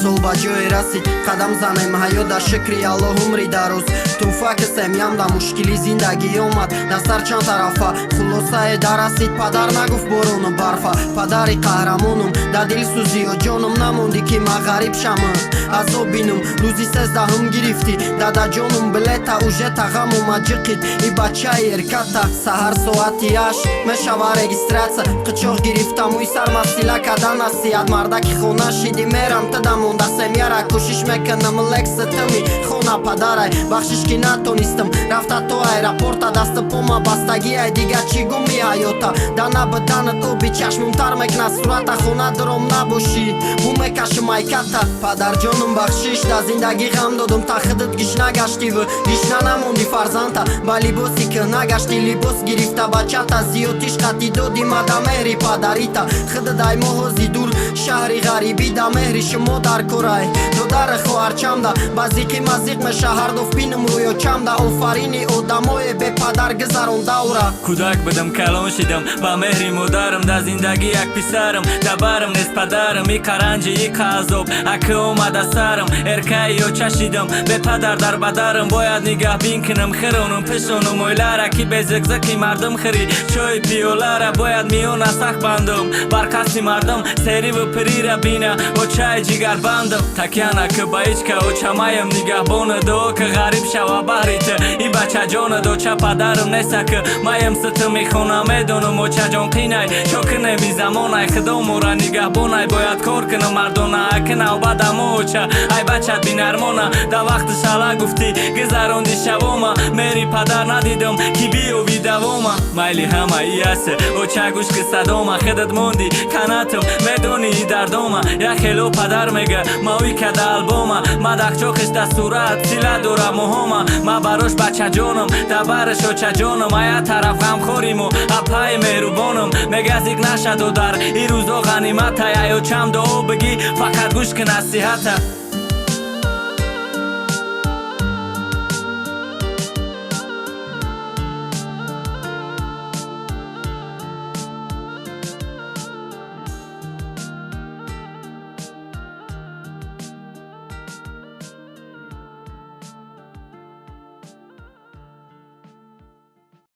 сол ба ҷое расид қадам занем ҳаёда шукри Аллоҳ умри дароз тӯҳфа кисем ямда мушкили зиндагӣ омад дар сар чанд тарафа хулосае дарасид падар нагуфт борону барфа падари қаҳрамонум дар дилсӯзиё ҷоном намонди ки ма ғариб шамам азоб бинум рӯзи 13 гирифтӣ дадаҷонум билета уже тағаму маҷиқид и бачаи эрката саҳар соати 8 мешава регистратсия қичоқ гирифтамуи сармасила када насиҳат мардаки хона шиди мерам тадамонда семьяра кӯшиш мекунам лекситами хона падарай бахшиш ки натонистам рафта то аэропорта дасту пома бастагиай дига чӣ гуми ҳаёта дана баданат оби чашмум тар мекна сурата хона дуром набошӣ бу мекашим айката падарҷонум бахшиш да зиндагӣ ғам додум та худат гишна гаштиву гишна намонди фарзанда ба либоси кӯҳна гашти либос гирифта бачата зиёд ишқати доди мада меҳри падарита худат ай моҳози дур шаҳри ғарибӣ да меҳри шумо дар корай додара хоҳарчамда базиқи мазиқ меша ҳардофт бинум рӯё чамда офарини одамое бепадар гузаронда ура кӯдак будам калон шидам ба меҳри модарам дар зиндагӣ як писарам дар барам нест падарам и қаранҷи и қазоб ака омада сарам эркаи ёча шидам бепадар дар бадарам бояд нигаҳбин кунам хиронум пешонум ойлара ки безикзики мардум хири чои пиёлара бояд миёна сах бандум бар қасди мардум сериву пирира бина очаи ҷигарбандам такяна ки ба ичка очамаям нигаҳбона доо ки ғариб шава баҳрита и бачаҷона доча падарам неста ки маям ситми хона медонам очаҷон қинай чокунеми замонай худомора нигаҳбонай бояд кор кунам мардона акина обадамо оча ай бачат бинармона да вақти шала гуфтӣ гузаронди шавома мери падар надидам ки биёви давома майли ҳама и асе оча гӯш ки садома худат монди канатам медони и дардома яхело падар мега мавӣ када албома мадахчоқиш да сурат сила дора моҳома ма барош бачаҷонам да бараш очаҷонам ая тараф ғамхориму апай меҳрубонам мега зик нашаду дар и рӯзо ғаниматай аё чам дуо бигӣ фақат гӯш ки насиҳата